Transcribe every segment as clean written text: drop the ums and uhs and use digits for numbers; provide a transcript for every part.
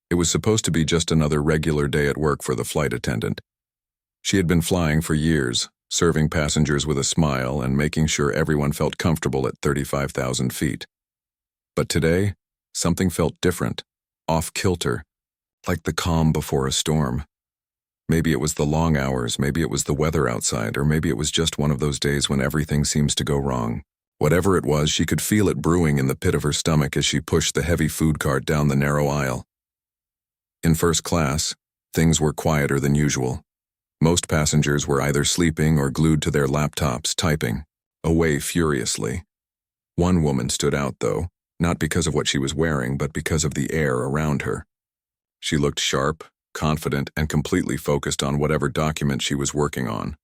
It was supposed to be just another regular day at work for the flight attendant. She had been flying for years, serving passengers with a smile and making sure everyone felt comfortable at 35,000 feet. But today, something felt different, off-kilter, like the calm before a storm. Maybe it was the long hours, maybe it was the weather outside, or maybe it was just one of those days when everything seems to go wrong. Whatever it was, she could feel it brewing in the pit of her stomach as she pushed the heavy food cart down the narrow aisle. In first class, things were quieter than usual. Most passengers were either sleeping or glued to their laptops, typing away furiously. One woman stood out, though, not because of what she was wearing, but because of the air around her. She looked sharp, confident, and completely focused on whatever document she was working on.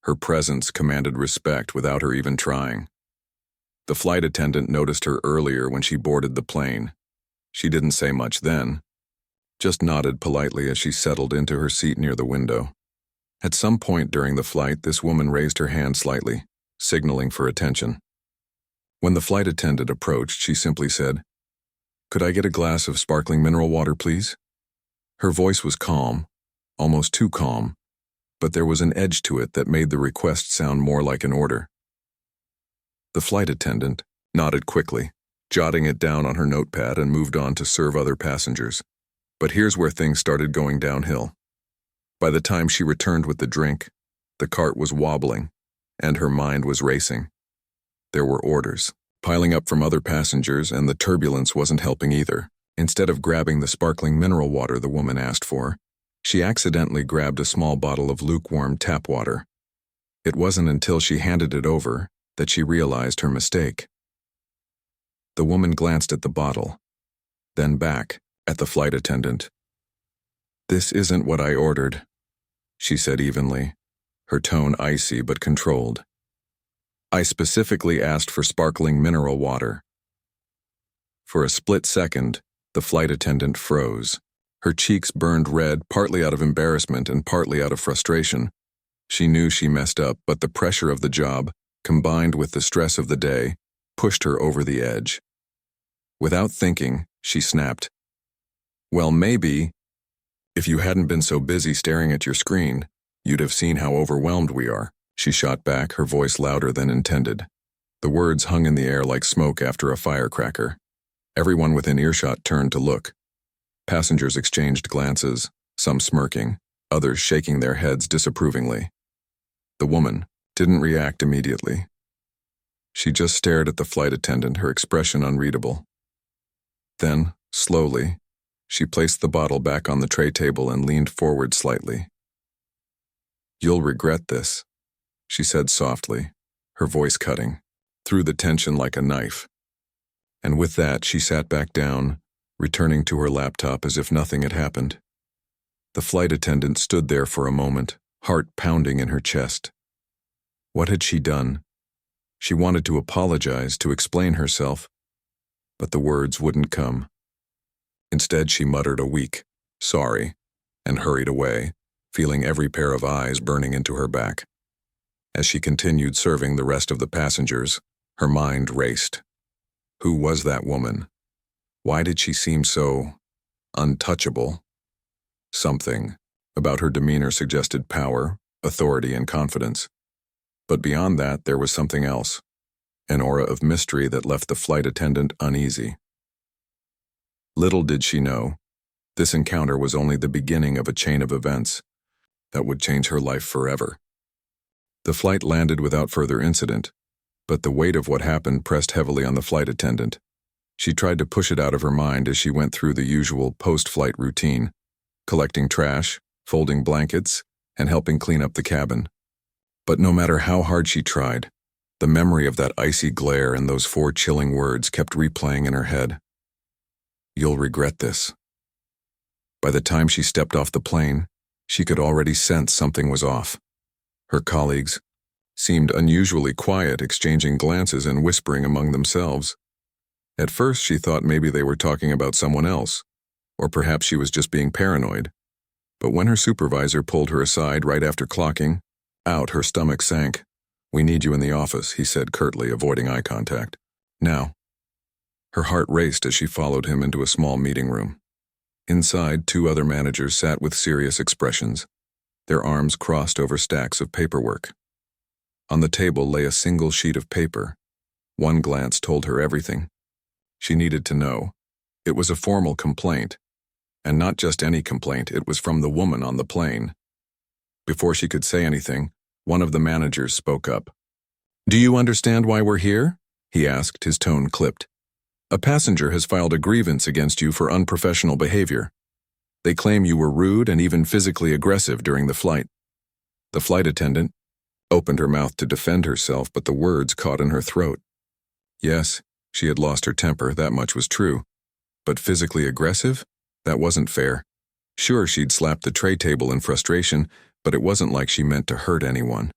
Her presence commanded respect without her even trying. The flight attendant noticed her earlier when she boarded the plane. She didn't say much then, just nodded politely as she settled into her seat near the window. At some point during the flight, this woman raised her hand slightly, signaling for attention. When the flight attendant approached, she simply said, "Could I get a glass of sparkling mineral water, please?" Her voice was calm, almost too calm, but there was an edge to it that made the request sound more like an order. The flight attendant nodded quickly, jotting it down on her notepad, and moved on to serve other passengers. But here's where things started going downhill. By the time she returned with the drink, the cart was wobbling, and her mind was racing. There were orders piling up from other passengers, and the turbulence wasn't helping either. Instead of grabbing the sparkling mineral water the woman asked for, she accidentally grabbed a small bottle of lukewarm tap water. It wasn't until she handed it over that she realized her mistake. The woman glanced at the bottle, then back at the flight attendant. "This isn't what I ordered," she said evenly, her tone icy but controlled. "I specifically asked for sparkling mineral water." For a split second, the flight attendant froze. Her cheeks burned red, partly out of embarrassment and partly out of frustration. She knew she messed up, but the pressure of the job, combined with the stress of the day, pushed her over the edge. Without thinking, she snapped, "Well, maybe, if you hadn't been so busy staring at your screen, you'd have seen how overwhelmed we are," she shot back, her voice louder than intended. The words hung in the air like smoke after a firecracker. Everyone within earshot turned to look. Passengers exchanged glances, some smirking, others shaking their heads disapprovingly. The woman didn't react immediately. She just stared at the flight attendant, her expression unreadable. Then, slowly, she placed the bottle back on the tray table and leaned forward slightly. "You'll regret this," she said softly, her voice cutting through the tension like a knife. And with that, she sat back down, returning to her laptop as if nothing had happened. The flight attendant stood there for a moment, heart pounding in her chest. What had she done? She wanted to apologize, to explain herself, but the words wouldn't come. Instead, she muttered a weak, "Sorry," and hurried away, feeling every pair of eyes burning into her back. As she continued serving the rest of the passengers, her mind raced. Who was that woman? Why did she seem so untouchable? Something about her demeanor suggested power, authority, and confidence. But beyond that, there was something else, an aura of mystery that left the flight attendant uneasy. Little did she know, this encounter was only the beginning of a chain of events that would change her life forever. The flight landed without further incident, but the weight of what happened pressed heavily on the flight attendant. She tried to push it out of her mind as she went through the usual post-flight routine, collecting trash, folding blankets, and helping clean up the cabin. But no matter how hard she tried, the memory of that icy glare and those 4 chilling words kept replaying in her head. "You'll regret this." By the time she stepped off the plane, she could already sense something was off. Her colleagues seemed unusually quiet, exchanging glances and whispering among themselves. At first, she thought maybe they were talking about someone else, or perhaps she was just being paranoid. But when her supervisor pulled her aside right after clocking out, her stomach sank. "We need you in the office," he said curtly, avoiding eye contact. "Now." Her heart raced as she followed him into a small meeting room. Inside, two other managers sat with serious expressions, their arms crossed over stacks of paperwork. On the table lay a single sheet of paper. One glance told her everything. She needed to know. It was a formal complaint. And not just any complaint, it was from the woman on the plane. Before she could say anything, one of the managers spoke up. "Do you understand why we're here?" he asked, his tone clipped. "A passenger has filed a grievance against you for unprofessional behavior. They claim you were rude and even physically aggressive during the flight." The flight attendant opened her mouth to defend herself, but the words caught in her throat. Yes, she had lost her temper, that much was true. But physically aggressive? That wasn't fair. Sure, she'd slapped the tray table in frustration, but it wasn't like she meant to hurt anyone.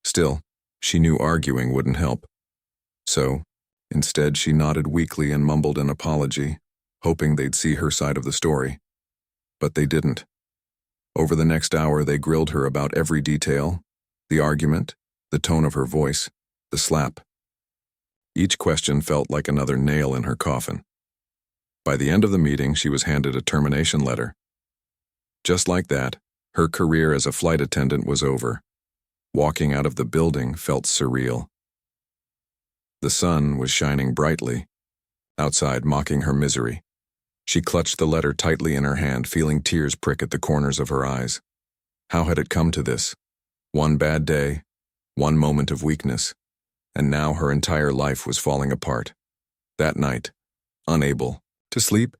Still, she knew arguing wouldn't help. So, instead she nodded weakly and mumbled an apology, hoping they'd see her side of the story. But they didn't. Over the next hour they grilled her about every detail, the argument, the tone of her voice, the slap. Each question felt like another nail in her coffin. By the end of the meeting, she was handed a termination letter. Just like that, her career as a flight attendant was over. Walking out of the building felt surreal. The sun was shining brightly, outside mocking her misery. She clutched the letter tightly in her hand, feeling tears prick at the corners of her eyes. How had it come to this? One bad day, one moment of weakness, and now her entire life was falling apart. That night, unable to sleep,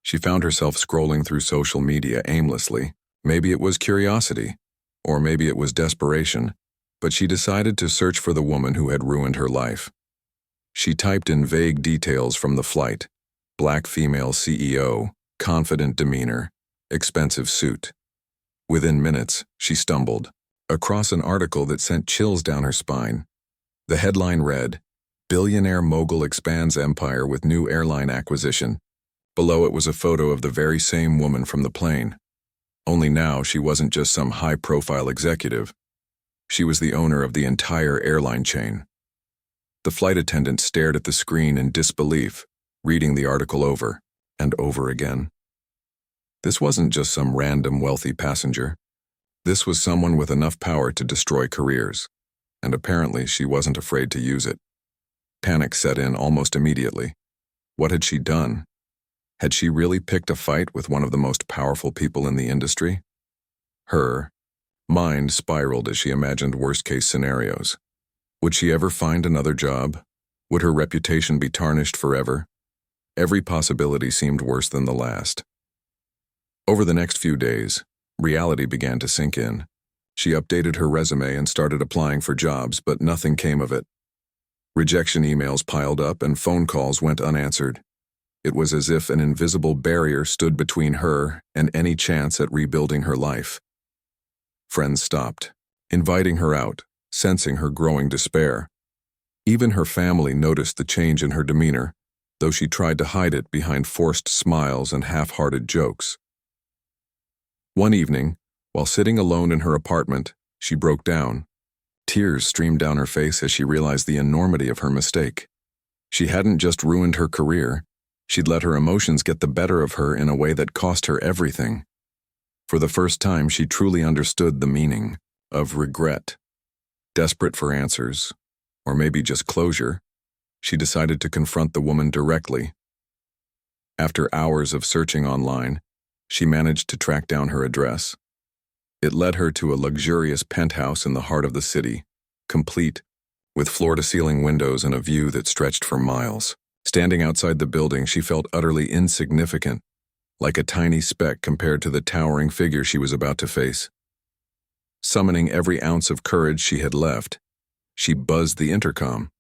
she found herself scrolling through social media aimlessly. Maybe it was curiosity, or maybe it was desperation, but she decided to search for the woman who had ruined her life. She typed in vague details from the flight: black female CEO, confident demeanor, expensive suit. Within minutes, she stumbled across an article that sent chills down her spine. The headline read, "Billionaire mogul expands empire with new airline acquisition." Below it was a photo of the very same woman from the plane. Only now she wasn't just some high-profile executive. She was the owner of the entire airline chain. The flight attendant stared at the screen in disbelief, reading the article over and over again. This wasn't just some random wealthy passenger. This was someone with enough power to destroy careers, and apparently she wasn't afraid to use it. Panic set in almost immediately. What had she done? Had she really picked a fight with one of the most powerful people in the industry? Her mind spiraled as she imagined worst-case scenarios. Would she ever find another job? Would her reputation be tarnished forever? Every possibility seemed worse than the last. Over the next few days, reality began to sink in. She updated her resume and started applying for jobs, but nothing came of it. Rejection emails piled up and phone calls went unanswered. It was as if an invisible barrier stood between her and any chance at rebuilding her life. Friends stopped, inviting her out, sensing her growing despair. Even her family noticed the change in her demeanor, though she tried to hide it behind forced smiles and half-hearted jokes. One evening, while sitting alone in her apartment, she broke down. Tears streamed down her face as she realized the enormity of her mistake. She hadn't just ruined her career, she'd let her emotions get the better of her in a way that cost her everything. For the first time, she truly understood the meaning of regret. Desperate for answers, or maybe just closure, she decided to confront the woman directly. After hours of searching online, she managed to track down her address. It led her to a luxurious penthouse in the heart of the city, complete with floor-to-ceiling windows and a view that stretched for miles. Standing outside the building, she felt utterly insignificant, like a tiny speck compared to the towering figure she was about to face. Summoning every ounce of courage she had left, she buzzed the intercom.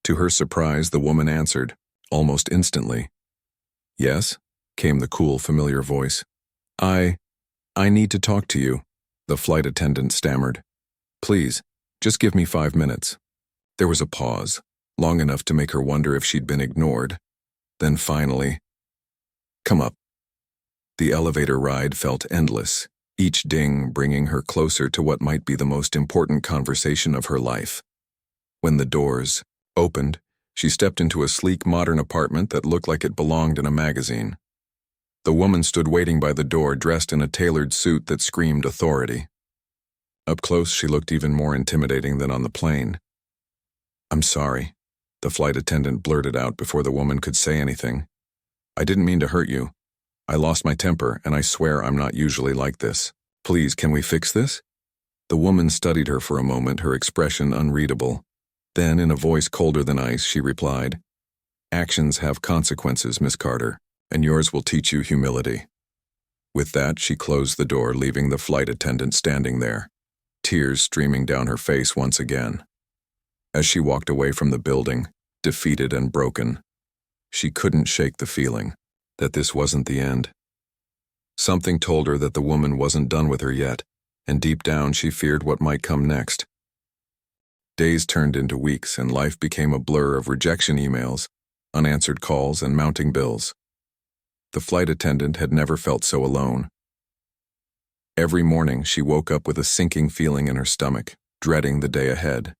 To her surprise, the woman answered, almost instantly. "Yes?" came the cool, familiar voice. I need to talk to you," the flight attendant stammered. "Please, just give me 5 minutes." There was a pause, long enough to make her wonder if she'd been ignored. Then finally, "Come up." The elevator ride felt endless, each ding bringing her closer to what might be the most important conversation of her life. When the doors opened, she stepped into a sleek modern apartment that looked like it belonged in a magazine. The woman stood waiting by the door, dressed in a tailored suit that screamed authority. Up close, she looked even more intimidating than on the plane. "I'm sorry," the flight attendant blurted out before the woman could say anything. "I didn't mean to hurt you. I lost my temper, and I swear I'm not usually like this. Please, can we fix this?" The woman studied her for a moment, her expression unreadable. Then, in a voice colder than ice, she replied, "Actions have consequences, Miss Carter, and yours will teach you humility." With that, she closed the door, leaving the flight attendant standing there, tears streaming down her face once again. As she walked away from the building, defeated and broken, she couldn't shake the feeling that this wasn't the end. Something told her that the woman wasn't done with her yet, and deep down she feared what might come next. Days turned into weeks, and life became a blur of rejection emails, unanswered calls, and mounting bills. The flight attendant had never felt so alone. Every morning she woke up with a sinking feeling in her stomach, dreading the day ahead.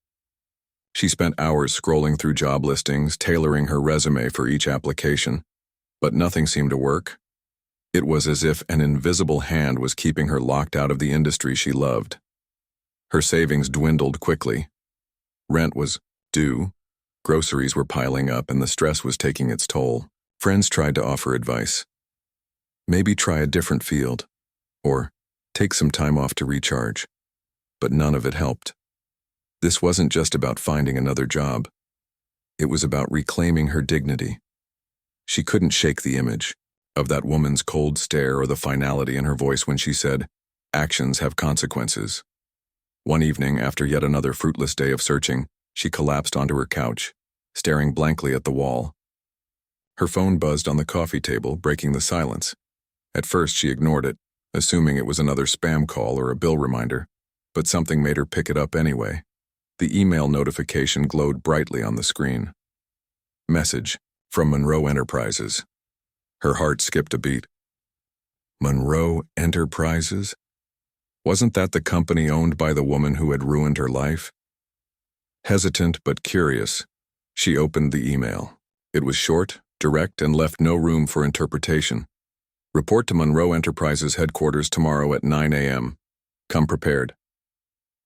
She spent hours scrolling through job listings, tailoring her resume for each application, but nothing seemed to work. It was as if an invisible hand was keeping her locked out of the industry she loved. Her savings dwindled quickly. Rent was due, groceries were piling up, and the stress was taking its toll. Friends tried to offer advice. Maybe try a different field, or take some time off to recharge. But none of it helped. This wasn't just about finding another job. It was about reclaiming her dignity. She couldn't shake the image of that woman's cold stare or the finality in her voice when she said, "Actions have consequences." One evening, after yet another fruitless day of searching, she collapsed onto her couch, staring blankly at the wall. Her phone buzzed on the coffee table, breaking the silence. At first, she ignored it, assuming it was another spam call or a bill reminder, but something made her pick it up anyway. The email notification glowed brightly on the screen. Message from Monroe Enterprises. Her heart skipped a beat. Monroe Enterprises? Wasn't that the company owned by the woman who had ruined her life? Hesitant but curious, she opened the email. It was short, direct, and left no room for interpretation. Report to Monroe Enterprises headquarters tomorrow at 9 a.m. Come prepared.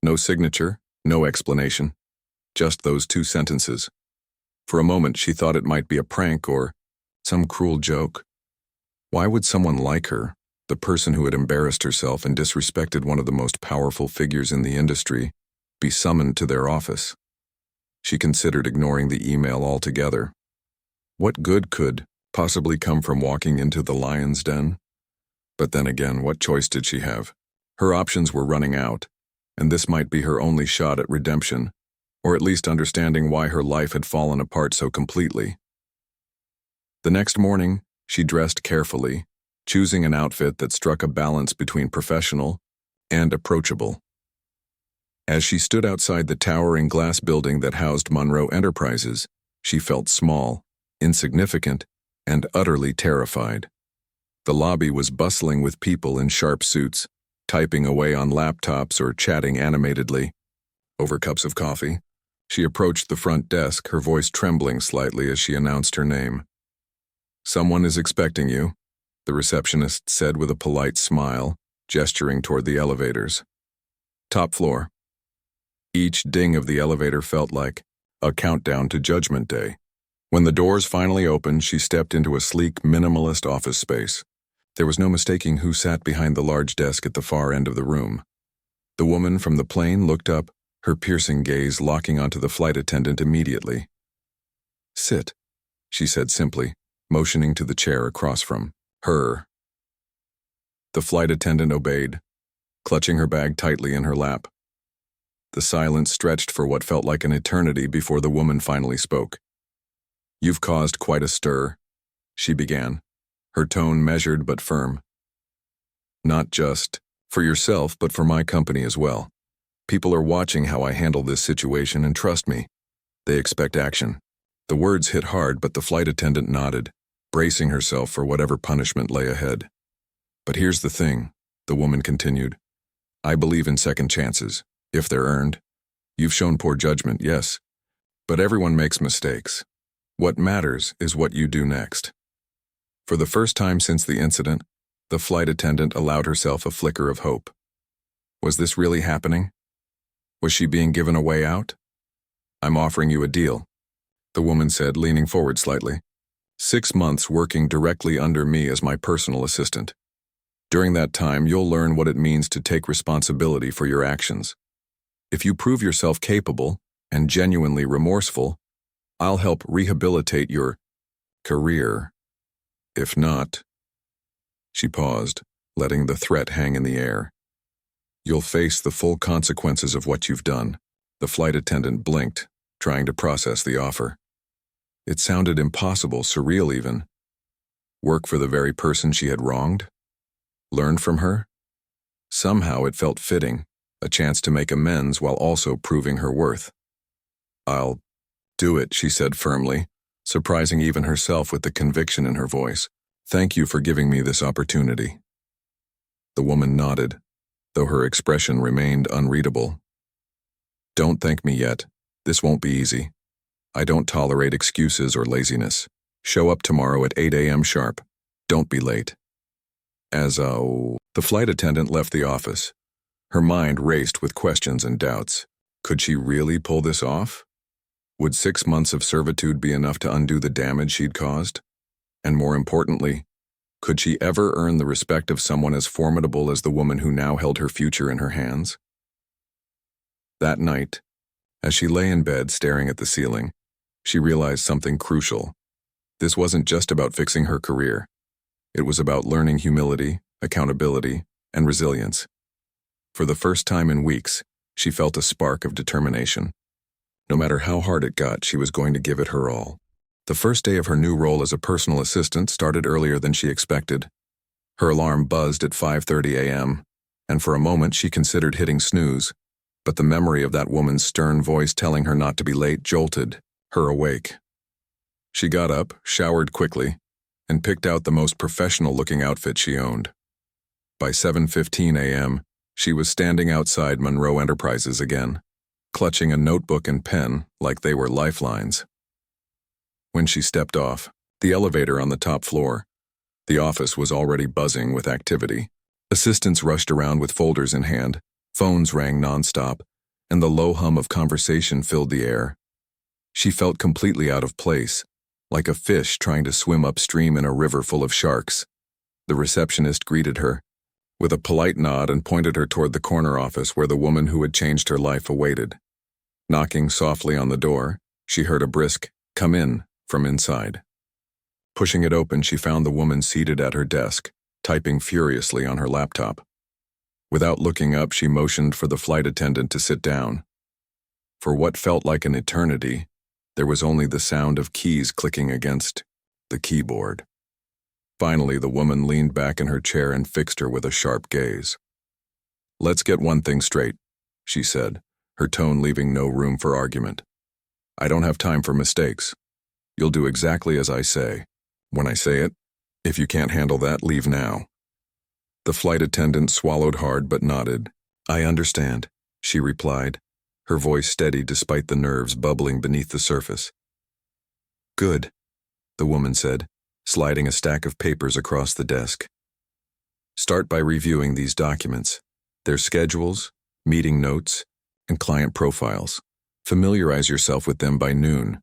No signature, no explanation. Just those two sentences. For a moment, she thought it might be a prank or some cruel joke. Why would someone like her, the person who had embarrassed herself and disrespected one of the most powerful figures in the industry, be summoned to their office? She considered ignoring the email altogether. What good could possibly come from walking into the lion's den? But then again, what choice did she have? Her options were running out, and this might be her only shot at redemption, or at least understanding why her life had fallen apart so completely. The next morning, she dressed carefully, choosing an outfit that struck a balance between professional and approachable. As she stood outside the towering glass building that housed Monroe Enterprises, she felt small, insignificant, and utterly terrified. The lobby was bustling with people in sharp suits, typing away on laptops or chatting animatedly. Over cups of coffee, she approached the front desk, her voice trembling slightly as she announced her name. "Someone is expecting you," the receptionist said with a polite smile, gesturing toward the elevators. "Top floor." Each ding of the elevator felt like a countdown to Judgment Day. When the doors finally opened, she stepped into a sleek, minimalist office space. There was no mistaking who sat behind the large desk at the far end of the room. The woman from the plane looked up, her piercing gaze locking onto the flight attendant immediately. "Sit," she said simply, motioning to the chair across from her. The flight attendant obeyed, clutching her bag tightly in her lap. The silence stretched for what felt like an eternity before the woman finally spoke. "You've caused quite a stir," she began, her tone measured but firm. "Not just for yourself, but for my company as well. People are watching how I handle this situation, and trust me, they expect action." The words hit hard, but the flight attendant nodded, bracing herself for whatever punishment lay ahead. "But here's the thing," the woman continued. "I believe in second chances, if they're earned. You've shown poor judgment, yes, but everyone makes mistakes. What matters is what you do next." For the first time since the incident, the flight attendant allowed herself a flicker of hope. Was this really happening? Was she being given a way out? "I'm offering you a deal," the woman said, leaning forward slightly. 6 months working directly under me as my personal assistant. During that time, you'll learn what it means to take responsibility for your actions. If you prove yourself capable and genuinely remorseful, I'll help rehabilitate your career. If not, she paused, letting the threat hang in the air. You'll face the full consequences of what you've done. The flight attendant blinked, trying to process the offer. It sounded impossible, surreal even. Work for the very person she had wronged? Learn from her? Somehow it felt fitting, a chance to make amends while also proving her worth. "I'll do it," she said firmly, surprising even herself with the conviction in her voice. "Thank you for giving me this opportunity." The woman nodded, though her expression remained unreadable. "Don't thank me yet. This won't be easy. I don't tolerate excuses or laziness. Show up tomorrow at 8 a.m. sharp. Don't be late." The flight attendant left the office. Her mind raced with questions and doubts. Could she really pull this off? Would 6 months of servitude be enough to undo the damage she'd caused? And more importantly, could she ever earn the respect of someone as formidable as the woman who now held her future in her hands? That night, as she lay in bed staring at the ceiling, she realized something crucial. This wasn't just about fixing her career. It was about learning humility, accountability, and resilience. For the first time in weeks, she felt a spark of determination. No matter how hard it got, she was going to give it her all. The first day of her new role as a personal assistant started earlier than she expected. Her alarm buzzed at 5:30 a.m., and for a moment she considered hitting snooze, but the memory of that woman's stern voice telling her not to be late jolted her awake. She got up, showered quickly, and picked out the most professional-looking outfit she owned. By 7:15 a.m., she was standing outside Monroe Enterprises again, clutching a notebook and pen like they were lifelines. When she stepped off the elevator on the top floor, the office was already buzzing with activity. Assistants rushed around with folders in hand, phones rang nonstop, and the low hum of conversation filled the air. She felt completely out of place, like a fish trying to swim upstream in a river full of sharks. The receptionist greeted her with a polite nod and pointed her toward the corner office where the woman who had changed her life awaited. Knocking softly on the door, she heard a brisk, "Come in," from inside. Pushing it open, she found the woman seated at her desk, typing furiously on her laptop. Without looking up, she motioned for the flight attendant to sit down. For what felt like an eternity, there was only the sound of keys clicking against the keyboard. Finally, the woman leaned back in her chair and fixed her with a sharp gaze. "Let's get one thing straight," she said, her tone leaving no room for argument. "I don't have time for mistakes. You'll do exactly as I say. When I say it, if you can't handle that, leave now." The flight attendant swallowed hard but nodded. "I understand," she replied, her voice steady despite the nerves bubbling beneath the surface. "Good," the woman said, sliding a stack of papers across the desk. "Start by reviewing these documents, their schedules, meeting notes, and client profiles. Familiarize yourself with them by noon.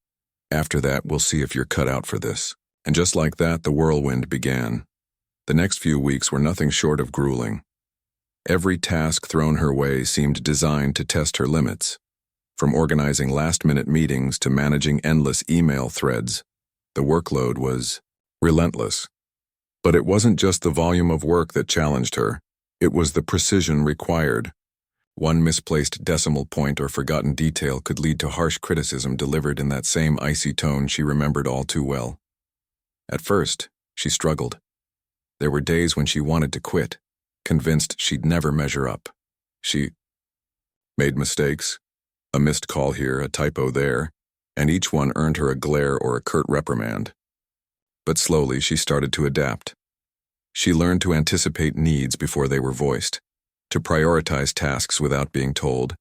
After that, we'll see if you're cut out for this." And just like that, the whirlwind began. The next few weeks were nothing short of grueling. Every task thrown her way seemed designed to test her limits. From organizing last-minute meetings to managing endless email threads, the workload was relentless. But it wasn't just the volume of work that challenged her, it was the precision required. One misplaced decimal point or forgotten detail could lead to harsh criticism delivered in that same icy tone she remembered all too well. At first, she struggled. There were days when she wanted to quit, convinced she'd never measure up. She made mistakes, a missed call here, a typo there, and each one earned her a glare or a curt reprimand. But slowly she started to adapt. She learned to anticipate needs before they were voiced, to prioritize tasks without being told,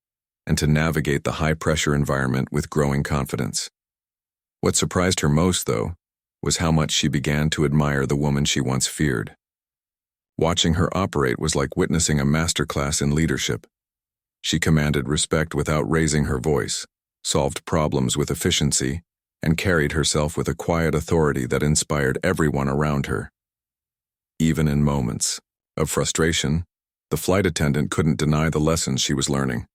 and to navigate the high-pressure environment with growing confidence. What surprised her most, though, was how much she began to admire the woman she once feared. Watching her operate was like witnessing a masterclass in leadership. She commanded respect without raising her voice, solved problems with efficiency, and carried herself with a quiet authority that inspired everyone around her. Even in moments of frustration, the flight attendant couldn't deny the lessons she was learning.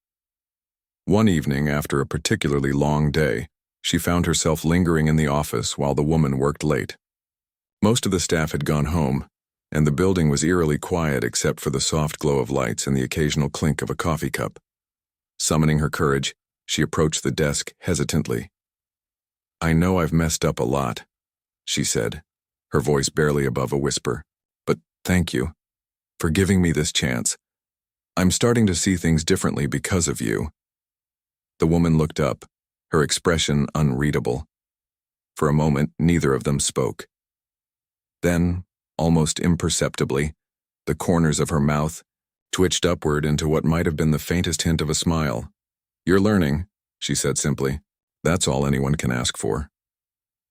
One evening, after a particularly long day, she found herself lingering in the office while the woman worked late. Most of the staff had gone home, and the building was eerily quiet except for the soft glow of lights and the occasional clink of a coffee cup. Summoning her courage, she approached the desk hesitantly. "I know I've messed up a lot," she said, her voice barely above a whisper. "But thank you for giving me this chance. I'm starting to see things differently because of you." The woman looked up, her expression unreadable. For a moment, neither of them spoke. Then, almost imperceptibly, the corners of her mouth twitched upward into what might have been the faintest hint of a smile. "You're learning," she said simply. "That's all anyone can ask for."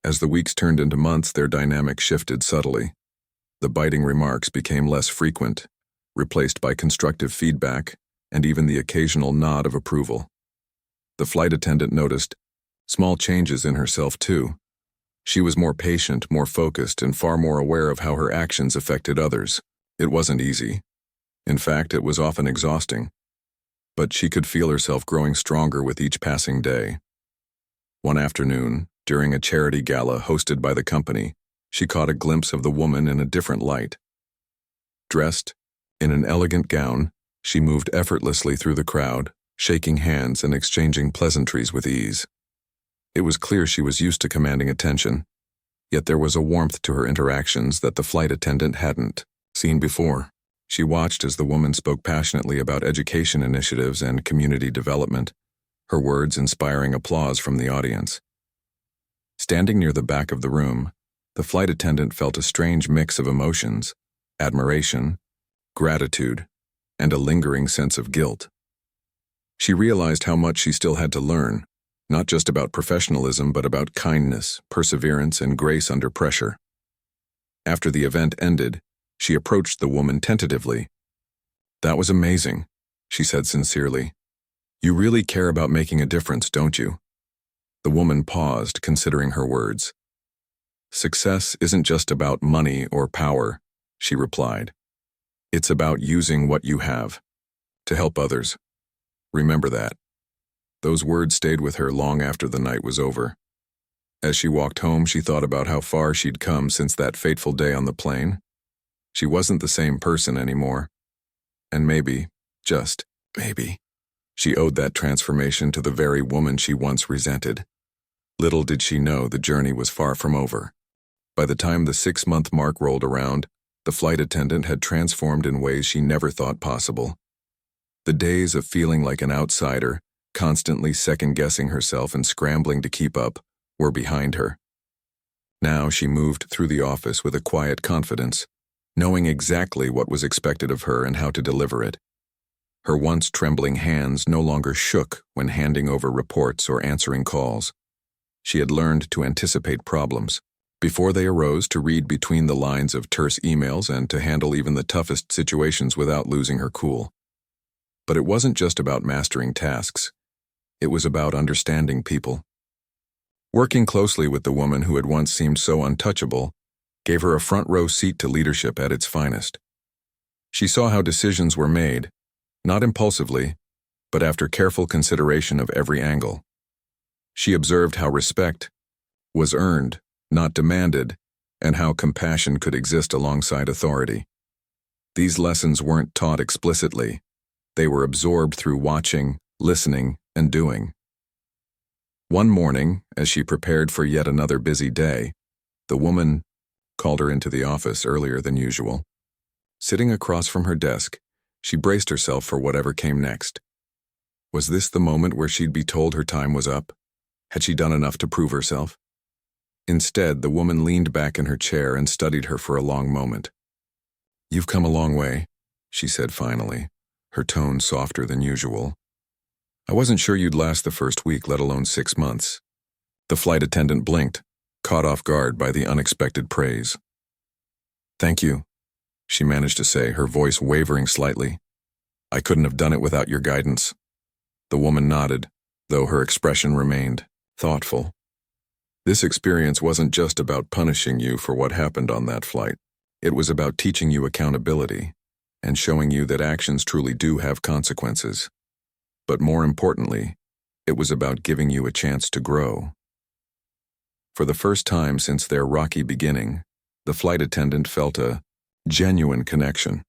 As the weeks turned into months, their dynamic shifted subtly. The biting remarks became less frequent, replaced by constructive feedback and even the occasional nod of approval. The flight attendant noticed small changes in herself too. She was more patient, more focused, and far more aware of how her actions affected others. It wasn't easy. In fact, it was often exhausting. But she could feel herself growing stronger with each passing day. One afternoon, during a charity gala hosted by the company, she caught a glimpse of the woman in a different light. Dressed in an elegant gown, she moved effortlessly through the crowd, shaking hands and exchanging pleasantries with ease. It was clear she was used to commanding attention, yet there was a warmth to her interactions that the flight attendant hadn't seen before. She watched as the woman spoke passionately about education initiatives and community development, her words inspiring applause from the audience. Standing near the back of the room, the flight attendant felt a strange mix of emotions: admiration, gratitude, and a lingering sense of guilt. She realized how much she still had to learn, not just about professionalism but about kindness, perseverance, and grace under pressure. After the event ended, she approached the woman tentatively. "That was amazing," she said sincerely. "You really care about making a difference, don't you?" The woman paused, considering her words. "Success isn't just about money or power," she replied. "It's about using what you have to help others. Remember that." Those words stayed with her long after the night was over. As she walked home, she thought about how far she'd come since that fateful day on the plane. She wasn't the same person anymore. And maybe, just maybe, she owed that transformation to the very woman she once resented. Little did she know the journey was far from over. By the time the 6-month mark rolled around, the flight attendant had transformed in ways she never thought possible. The days of feeling like an outsider, constantly second-guessing herself and scrambling to keep up, were behind her. Now she moved through the office with a quiet confidence, knowing exactly what was expected of her and how to deliver it. Her once trembling hands no longer shook when handing over reports or answering calls. She had learned to anticipate problems before they arose, to read between the lines of terse emails, and to handle even the toughest situations without losing her cool. But it wasn't just about mastering tasks. It was about understanding people. Working closely with the woman who had once seemed so untouchable gave her a front-row seat to leadership at its finest. She saw how decisions were made, not impulsively, but after careful consideration of every angle. She observed how respect was earned, not demanded, and how compassion could exist alongside authority. These lessons weren't taught explicitly. They were absorbed through watching, listening, and doing. One morning, as she prepared for yet another busy day, the woman called her into the office earlier than usual. Sitting across from her desk, she braced herself for whatever came next. Was this the moment where she'd be told her time was up? Had she done enough to prove herself? Instead, the woman leaned back in her chair and studied her for a long moment. "You've come a long way," she said finally, her tone softer than usual. "I wasn't sure you'd last the first week, let alone 6 months." The flight attendant blinked. caught off guard by the unexpected praise. "Thank you," she managed to say, her voice wavering slightly. "I couldn't have done it without your guidance." The woman nodded, though her expression remained thoughtful. "This experience wasn't just about punishing you for what happened on that flight. It was about teaching you accountability and showing you that actions truly do have consequences. But more importantly, it was about giving you a chance to grow." For the first time since their rocky beginning, the flight attendant felt a genuine connection.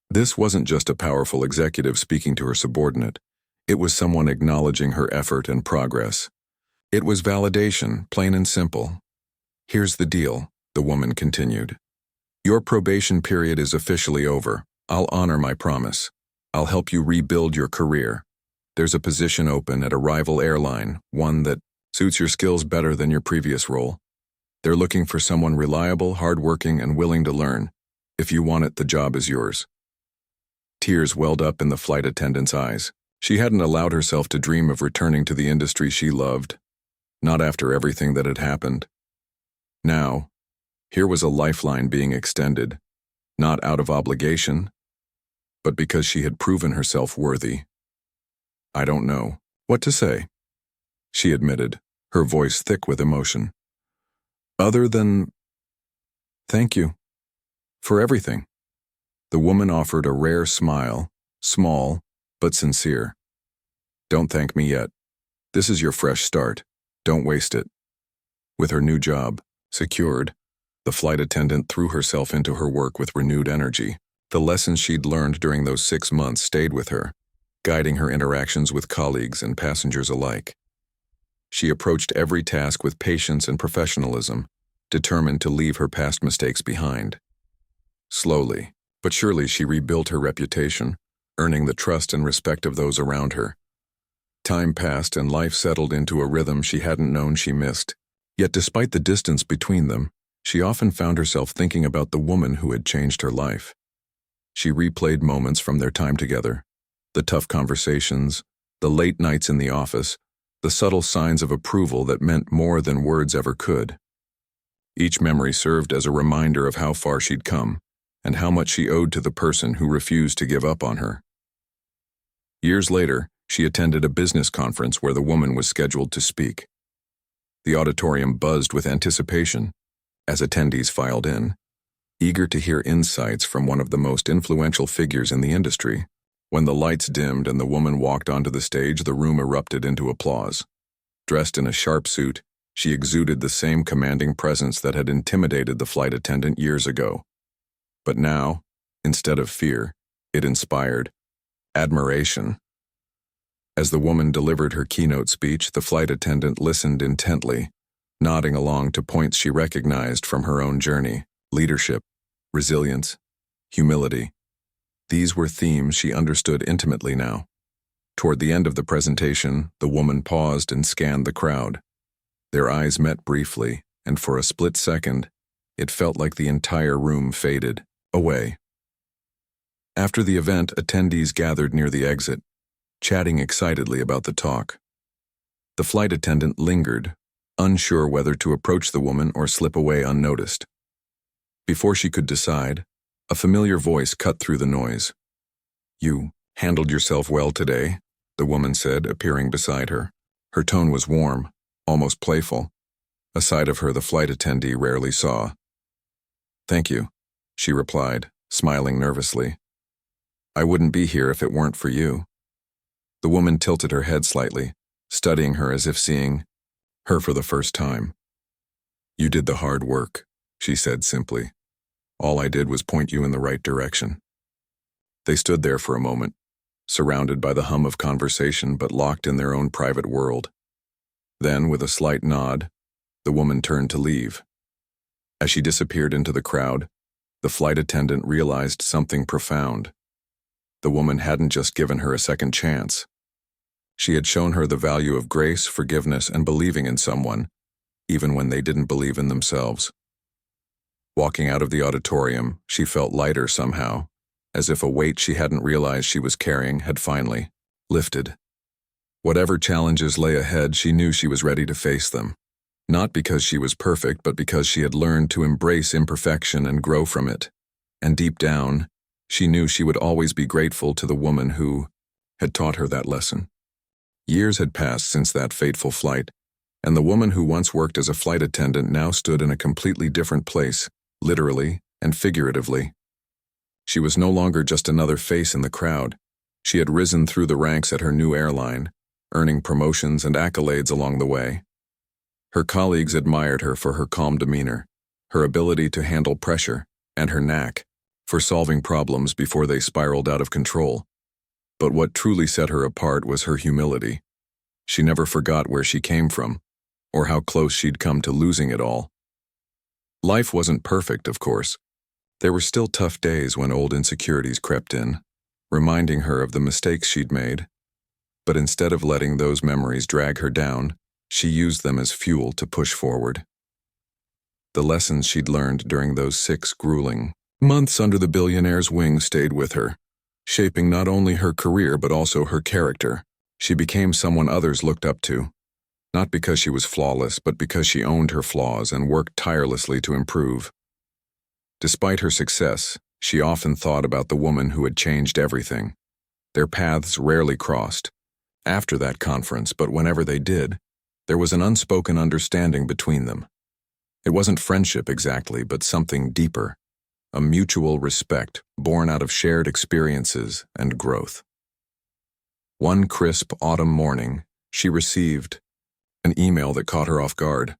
This wasn't just a powerful executive speaking to her subordinate. It was someone acknowledging her effort and progress. It was validation, plain and simple. "Here's the deal," the woman continued. "Your probation period is officially over. I'll honor my promise. I'll help you rebuild your career. There's a position open at a rival airline, one that suits your skills better than your previous role. They're looking for someone reliable, hardworking, and willing to learn. If you want it, the job is yours." Tears welled up in the flight attendant's eyes. She hadn't allowed herself to dream of returning to the industry she loved, not after everything that had happened. Now, here was a lifeline being extended, not out of obligation, but because she had proven herself worthy. "I don't know what to say," she admitted, her voice thick with emotion. "Other than thank you for everything." The woman offered a rare smile, small but sincere. "Don't thank me yet. This is your fresh start. Don't waste it." With her new job secured, the flight attendant threw herself into her work with renewed energy. The lessons she'd learned during those 6 months stayed with her, guiding her interactions with colleagues and passengers alike. She approached every task with patience and professionalism, determined to leave her past mistakes behind. Slowly, but surely she rebuilt her reputation, earning the trust and respect of those around her. Time passed and life settled into a rhythm she hadn't known she missed. Yet despite the distance between them, she often found herself thinking about the woman who had changed her life. She replayed moments from their time together, the tough conversations, the late nights in the office, the subtle signs of approval that meant more than words ever could. Each memory served as a reminder of how far she'd come and how much she owed to the person who refused to give up on her. Years later, she attended a business conference where the woman was scheduled to speak. The auditorium buzzed with anticipation as attendees filed in, eager to hear insights from one of the most influential figures in the industry. When the lights dimmed and the woman walked onto the stage, the room erupted into applause. Dressed in a sharp suit, she exuded the same commanding presence that had intimidated the flight attendant years ago. But now, instead of fear, it inspired admiration. As the woman delivered her keynote speech, the flight attendant listened intently, nodding along to points she recognized from her own journey: leadership, resilience, humility. These were themes she understood intimately now. Toward the end of the presentation, the woman paused and scanned the crowd. Their eyes met briefly, and for a split second, it felt like the entire room faded away. After the event, attendees gathered near the exit, chatting excitedly about the talk. The flight attendant lingered, unsure whether to approach the woman or slip away unnoticed. Before she could decide, a familiar voice cut through the noise. "You handled yourself well today," the woman said, appearing beside her. Her tone was warm, almost playful, a side of her the flight attendee rarely saw. "Thank you," she replied, smiling nervously. "I wouldn't be here if it weren't for you." The woman tilted her head slightly, studying her as if seeing her for the first time. "You did the hard work," she said simply. "All I did was point you in the right direction." They stood there for a moment, surrounded by the hum of conversation but locked in their own private world. Then, with a slight nod, the woman turned to leave. As she disappeared into the crowd, the flight attendant realized something profound. The woman hadn't just given her a second chance. She had shown her the value of grace, forgiveness, and believing in someone, even when they didn't believe in themselves. Walking out of the auditorium, she felt lighter somehow, as if a weight she hadn't realized she was carrying had finally lifted. Whatever challenges lay ahead, she knew she was ready to face them. Not because she was perfect, but because she had learned to embrace imperfection and grow from it. And deep down, she knew she would always be grateful to the woman who had taught her that lesson. Years had passed since that fateful flight, and the woman who once worked as a flight attendant now stood in a completely different place, literally and figuratively. She was no longer just another face in the crowd. She had risen through the ranks at her new airline, earning promotions and accolades along the way. Her colleagues admired her for her calm demeanor, her ability to handle pressure, and her knack for solving problems before they spiraled out of control. But what truly set her apart was her humility. She never forgot where she came from, or how close she'd come to losing it all. Life wasn't perfect, of course. There were still tough days when old insecurities crept in, reminding her of the mistakes she'd made. But instead of letting those memories drag her down, she used them as fuel to push forward. The lessons she'd learned during those 6 grueling months under the billionaire's wing stayed with her, shaping not only her career but also her character. She became someone others looked up to, not because she was flawless, but because she owned her flaws and worked tirelessly to improve. Despite her success, she often thought about the woman who had changed everything. Their paths rarely crossed after that conference, but whenever they did, there was an unspoken understanding between them. It wasn't friendship exactly, but something deeper, a mutual respect born out of shared experiences and growth. One crisp autumn morning, she received an email that caught her off guard.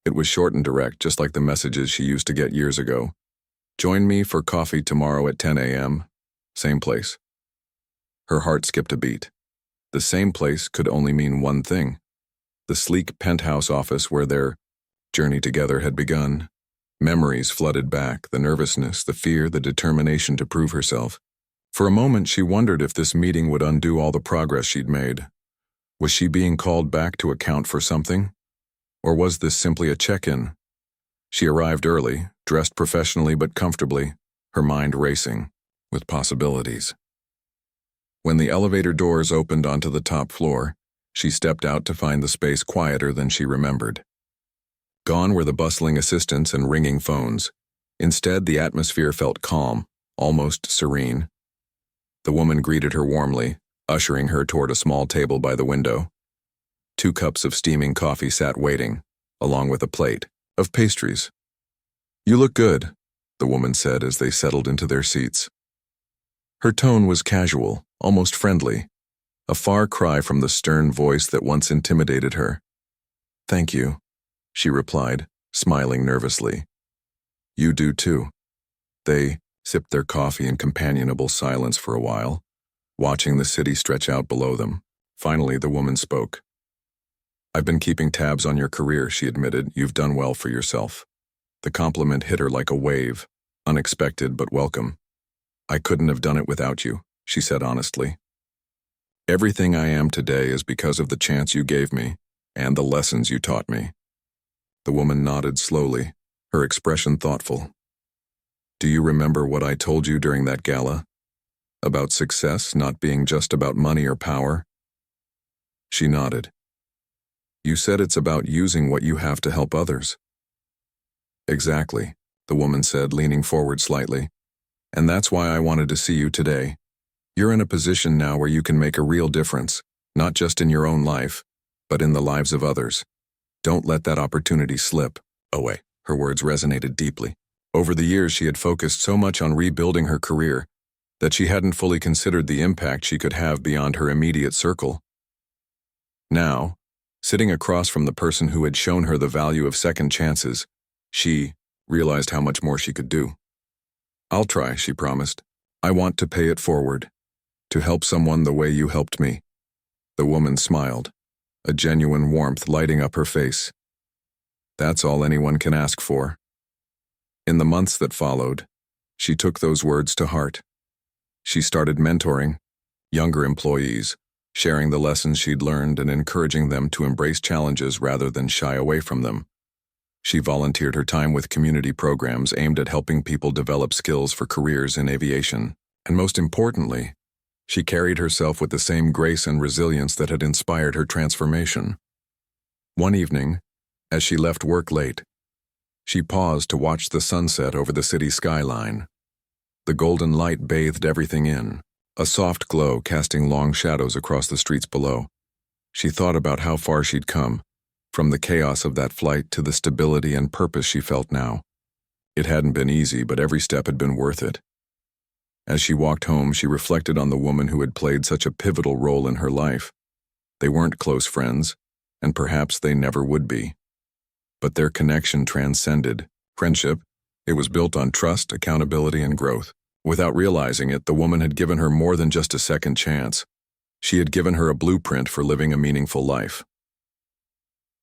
It was short and direct, just like the messages she used to get years ago. "Join me for coffee tomorrow at 10 a.m. Same place." Her heart skipped a beat. The same place could only mean one thing: the sleek penthouse office where their journey together had begun. Memories flooded back, the nervousness, the fear, the determination to prove herself. For a moment, she wondered if this meeting would undo all the progress she'd made. Was she being called back to account for something? Or was this simply a check-in? She arrived early, dressed professionally but comfortably, her mind racing with possibilities. When the elevator doors opened onto the top floor, she stepped out to find the space quieter than she remembered. Gone were the bustling assistants and ringing phones. Instead, the atmosphere felt calm, almost serene. The woman greeted her warmly, ushering her toward a small table by the window. 2 cups of steaming coffee sat waiting, along with a plate of pastries. "You look good," the woman said as they settled into their seats. Her tone was casual, almost friendly, a far cry from the stern voice that once intimidated her. "Thank you," she replied, smiling nervously. "You do too." They sipped their coffee in companionable silence for a while, watching the city stretch out below them. Finally, the woman spoke. "I've been keeping tabs on your career," she admitted. "You've done well for yourself." The compliment hit her like a wave, unexpected but welcome. "I couldn't have done it without you," she said honestly. "Everything I am today is because of the chance you gave me and the lessons you taught me." The woman nodded slowly, her expression thoughtful. "Do you remember what I told you during that gala? About success not being just about money or power?" She nodded. "You said it's about using what you have to help others." "Exactly," the woman said, leaning forward slightly. "And that's why I wanted to see you today. You're in a position now where you can make a real difference, not just in your own life, but in the lives of others. Don't let that opportunity slip away." Her words resonated deeply. Over the years, she had focused so much on rebuilding her career that she hadn't fully considered the impact she could have beyond her immediate circle. Now, sitting across from the person who had shown her the value of second chances, she realized how much more she could do. "I'll try," she promised. "I want to pay it forward, to help someone the way you helped me." The woman smiled, a genuine warmth lighting up her face. That's all anyone can ask for. In the months that followed, she took those words to heart. She started mentoring younger employees, sharing the lessons she'd learned and encouraging them to embrace challenges rather than shy away from them. She volunteered her time with community programs aimed at helping people develop skills for careers in aviation. And most importantly, she carried herself with the same grace and resilience that had inspired her transformation. One evening, As she left work late, she paused to watch the sunset over the city skyline. The golden light bathed everything in, a soft glow casting long shadows across the streets below. She thought about how far she'd come, from the chaos of that flight to the stability and purpose she felt now. It hadn't been easy, but every step had been worth it. As she walked home, she reflected on the woman who had played such a pivotal role in her life. They weren't close friends, and perhaps they never would be. But their connection transcended friendship. It was built on trust, accountability, and growth. Without realizing it, the woman had given her more than just a second chance. She had given her a blueprint for living a meaningful life.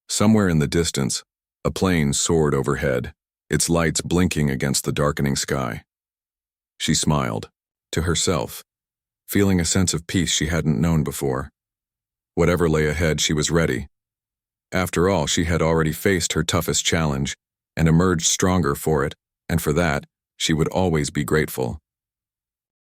Somewhere in the distance, a plane soared overhead, its lights blinking against the darkening sky. She smiled, to herself, feeling a sense of peace she hadn't known before. Whatever lay ahead, she was ready. After all, she had already faced her toughest challenge and emerged stronger for it, and for that, she would always be grateful.